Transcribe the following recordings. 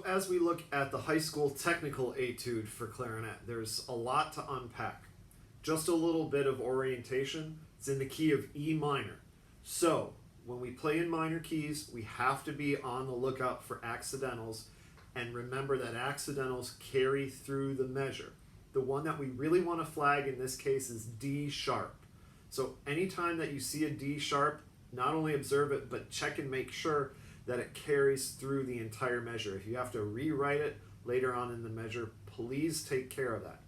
as we look at the high school technical etude for clarinet, there's a lot to unpack. Just a little bit of orientation. It's in the key of E minor. So when we play in minor keys, we have to be on the lookout for accidentals, and remember that accidentals carry through the measure. The one that we really want to flag in this case is D sharp. So anytime that you see a D sharp, not only observe it, but check and make sure that it carries through the entire measure. If you have to rewrite it later on in the measure, please take care of that.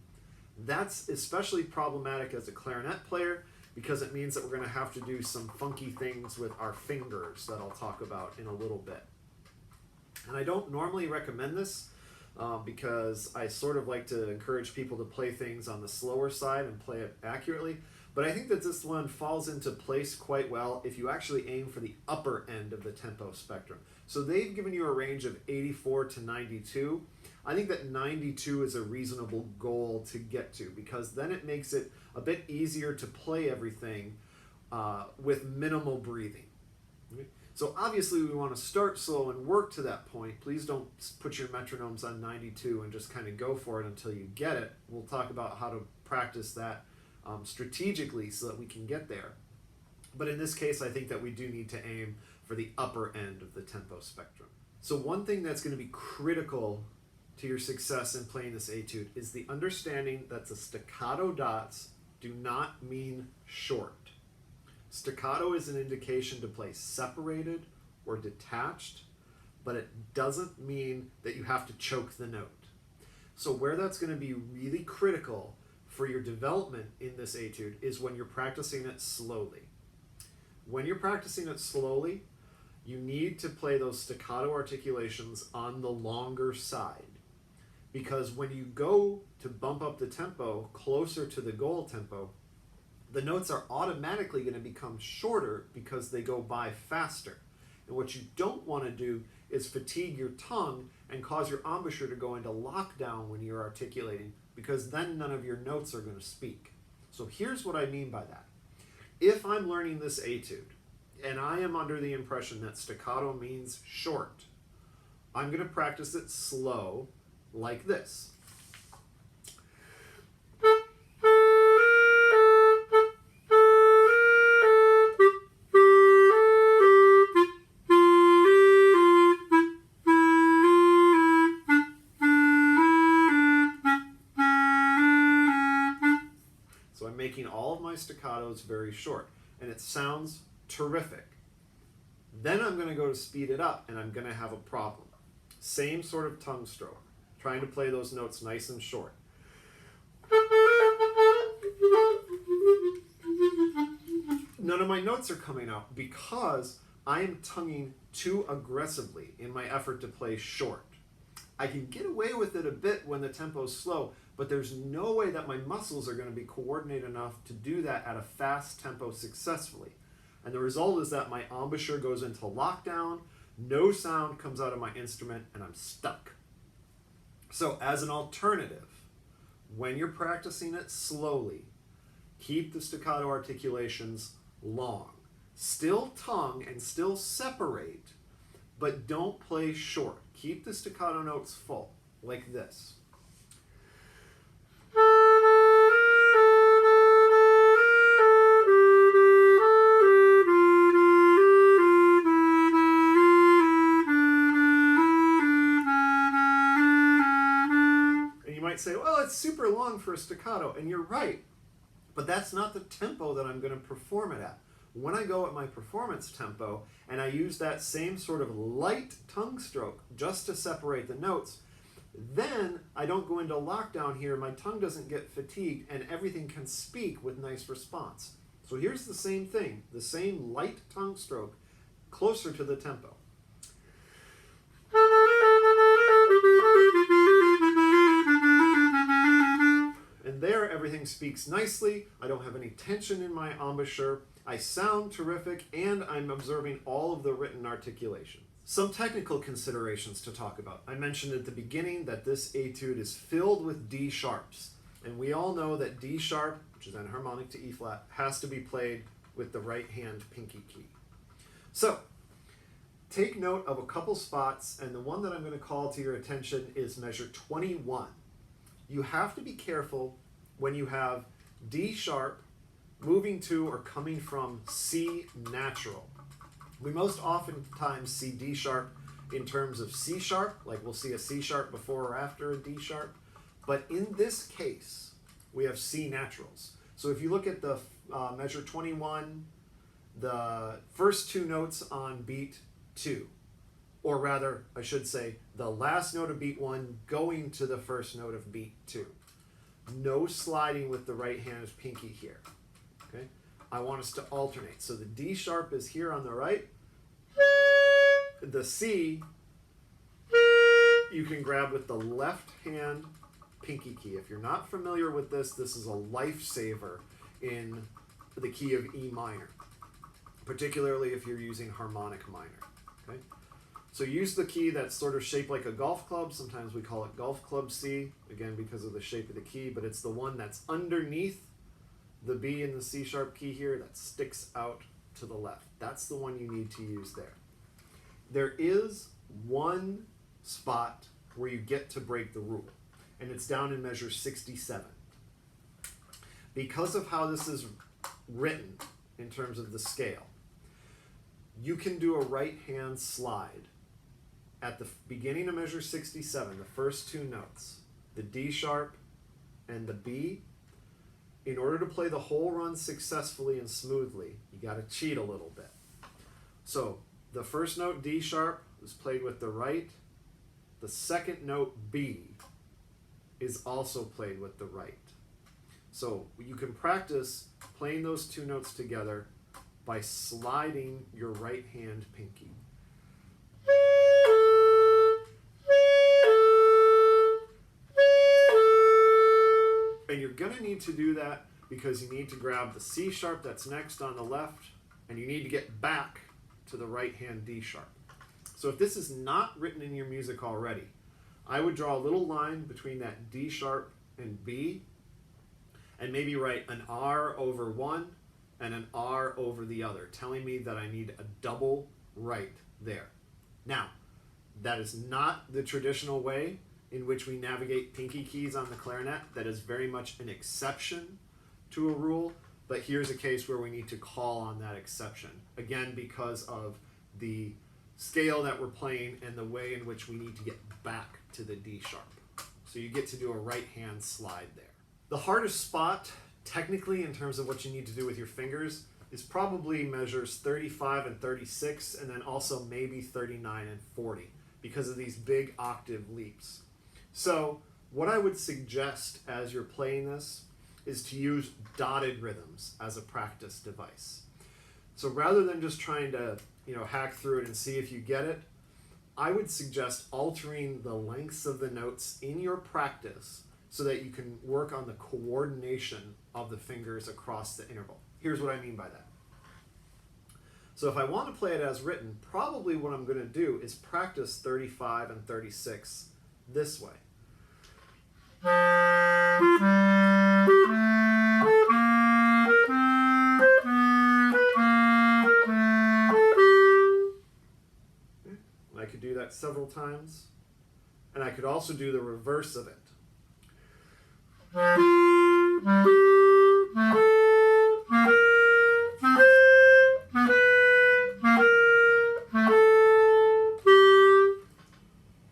That's especially problematic as a clarinet player because it means that we're going to have to do some funky things with our fingers that I'll talk about in a little bit. And I don't normally recommend this because I sort of like to encourage people to play things on the slower side and play it accurately. But I think that this one falls into place quite well if you actually aim for the upper end of the tempo spectrum. So they've given you a range of 84 to 92. I think that 92 is a reasonable goal to get to because then it makes it a bit easier to play everything with minimal breathing. Okay? So obviously we want to start slow and work to that point. Please don't put your metronomes on 92 and just kind of go for it until you get it. We'll talk about how to practice that strategically so that we can get there. But in this case, I think that we do need to aim for the upper end of the tempo spectrum. So one thing that's going to be critical to your success in playing this etude is the understanding that the staccato dots do not mean short. Staccato is an indication to play separated or detached, but it doesn't mean that you have to choke the note. So where that's going to be really critical for your development in this etude is when you're practicing it slowly. When you're practicing it slowly, you need to play those staccato articulations on the longer side. Because when you go to bump up the tempo closer to the goal tempo, the notes are automatically going to become shorter because they go by faster. And what you don't want to do is fatigue your tongue and cause your embouchure to go into lockdown when you're articulating, because then none of your notes are going to speak. So here's what I mean by that. If I'm learning this etude, and I am under the impression that staccato means short, I'm going to practice it slow, like this. Making all of my staccatos very short, and it sounds terrific. Then I'm going to go to speed it up, and I'm going to have a problem. Same sort of tongue stroke, trying to play those notes nice and short. None of my notes are coming out because I am tonguing too aggressively in my effort to play short. I can get away with it a bit when the tempo is slow, but there's no way that my muscles are going to be coordinated enough to do that at a fast tempo successfully. And the result is that my embouchure goes into lockdown, no sound comes out of my instrument, and I'm stuck. So as an alternative, when you're practicing it slowly, keep the staccato articulations long. Still tongue and still separate, but don't play short. Keep the staccato notes full, like this. And you might say, well, it's super long for a staccato, and you're right, but that's not the tempo that I'm going to perform it at. When I go at my performance tempo and I use that same sort of light tongue stroke just to separate the notes, then I don't go into lockdown here, my tongue doesn't get fatigued, and everything can speak with nice response. So here's the same thing, the same light tongue stroke, closer to the tempo. And there everything speaks nicely, I don't have any tension in my embouchure, I sound terrific, and I'm observing all of the written articulation. Some technical considerations to talk about. I mentioned at the beginning that this etude is filled with D sharps. And we all know that D sharp, which is enharmonic to E flat, has to be played with the right hand pinky key. So, take note of a couple spots, and the one that I'm going to call to your attention is measure 21. You have to be careful when you have D sharp moving to or coming from C natural. We most oftentimes see D sharp in terms of C sharp, like we'll see a C sharp before or after a D sharp. But in this case, we have C naturals. So if you look at the measure 21, the first two notes on beat 2, or rather, I should say, the last note of beat 1 going to the first note of beat 2. No sliding with the right hand's pinky here. Okay? I want us to alternate. So the D sharp is here on the right. The C, you can grab with the left hand pinky key. If you're not familiar with this, this is a lifesaver in the key of E minor, particularly if you're using harmonic minor. Okay? So use the key that's sort of shaped like a golf club. Sometimes we call it golf club C, again because of the shape of the key, but it's the one that's underneath the B and the C sharp key here that sticks out to the left. That's the one you need to use there. There is one spot where you get to break the rule, and it's down in measure 67. Because of how this is written in terms of the scale, you can do a right hand slide at the beginning of measure 67, the first two notes, the D sharp and the B. In order to play the whole run successfully and smoothly, you got to cheat a little bit. So the first note D sharp is played with the right. The second note B is also played with the right. So you can practice playing those two notes together by sliding your right hand pinky. And you're going to need to do that because you need to grab the C sharp that's next on the left, and you need to get back to the right hand D sharp. So if this is not written in your music already, I would draw a little line between that D sharp and B, and maybe write an R over one and an R over the other, telling me that I need a double right there. Now, that is not the traditional way in which we navigate pinky keys on the clarinet. That is very much an exception to a rule, but here's a case where we need to call on that exception. Again, because of the scale that we're playing and the way in which we need to get back to the D sharp. So you get to do a right hand slide there. The hardest spot, technically, in terms of what you need to do with your fingers, is probably measures 35 and 36, and then also maybe 39 and 40, because of these big octave leaps. So what I would suggest as you're playing this is to use dotted rhythms as a practice device. So rather than just trying to hack through it and see if you get it, I would suggest altering the lengths of the notes in your practice so that you can work on the coordination of the fingers across the interval. Here's what I mean by that. So if I want to play it as written, probably what I'm going to do is practice 35 and 36 this way. I could do that several times, and I could also do the reverse of it.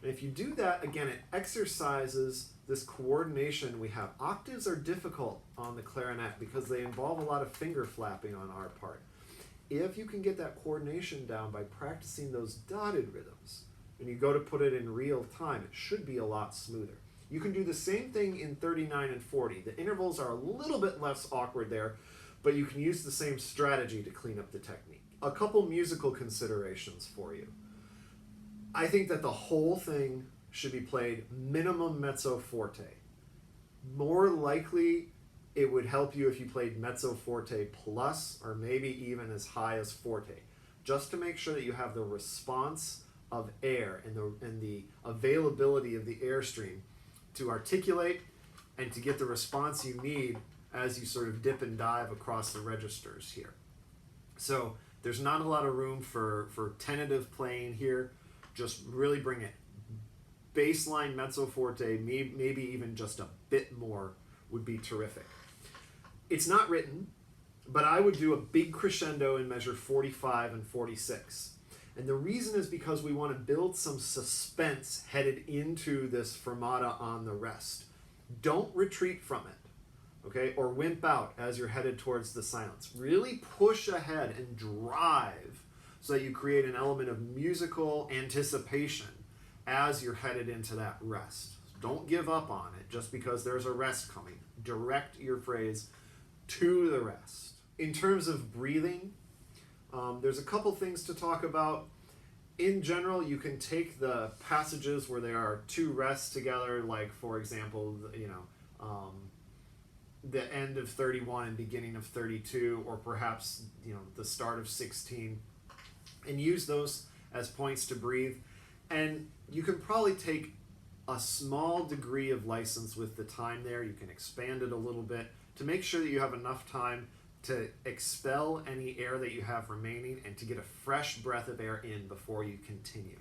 If you do that, again, it exercises this coordination we have. Octaves are difficult on the clarinet because they involve a lot of finger flapping on our part. If you can get that coordination down by practicing those dotted rhythms, and you go to put it in real time, it should be a lot smoother. You can do the same thing in 39 and 40. The intervals are a little bit less awkward there, but you can use the same strategy to clean up the technique. A couple musical considerations for you. I think that the whole thing should be played minimum mezzo forte. More likely, it would help you if you played mezzo forte plus, or maybe even as high as forte, just to make sure that you have the response of air and the availability of the airstream to articulate and to get the response you need as you sort of dip and dive across the registers here. So There's not a lot of room for tentative playing here. Just really bring it. Baseline mezzo forte, maybe even just a bit more would be terrific. It's not written, but I would do a big crescendo in measure 45 and 46. And the reason is because we want to build some suspense headed into this fermata on the rest. Don't retreat from it, okay, or wimp out as you're headed towards the silence. Really push ahead and drive so that you create an element of musical anticipation as you're headed into that rest. Don't give up on it just because there's a rest coming. Direct your phrase to the rest. In terms of breathing, there's a couple things to talk about. In general, you can take the passages where there are two rests together, like for example, the end of 31 and beginning of 32, or perhaps the start of 16, and use those as points to breathe. And you can probably take a small degree of license with the time there. You can expand it a little bit to make sure that you have enough time to expel any air that you have remaining and to get a fresh breath of air in before you continue.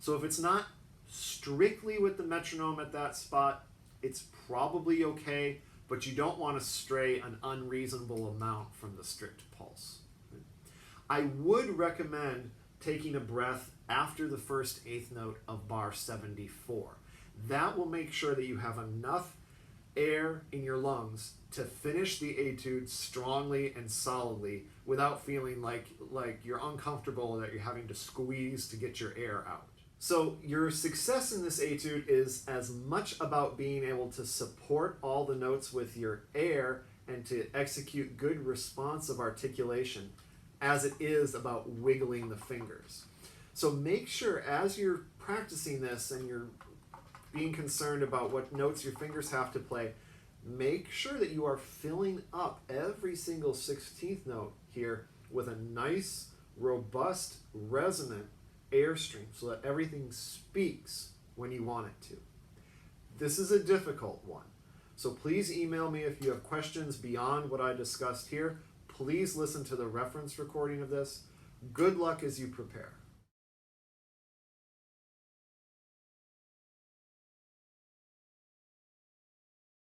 So if it's not strictly with the metronome at that spot, it's probably okay, but you don't want to stray an unreasonable amount from the strict pulse. I would recommend taking a breath after the first eighth note of bar 74. That will make sure that you have enough air in your lungs to finish the etude strongly and solidly without feeling like you're uncomfortable or that you're having to squeeze to get your air out. So your success in this etude is as much about being able to support all the notes with your air and to execute good responsive articulation as it is about wiggling the fingers. So make sure as you're practicing this and you're being concerned about what notes your fingers have to play, make sure that you are filling up every single 16th note here with a nice, robust, resonant airstream so that everything speaks when you want it to. This is a difficult one, so please email me if you have questions beyond what I discussed here. Please listen to the reference recording of this. Good luck as you prepare.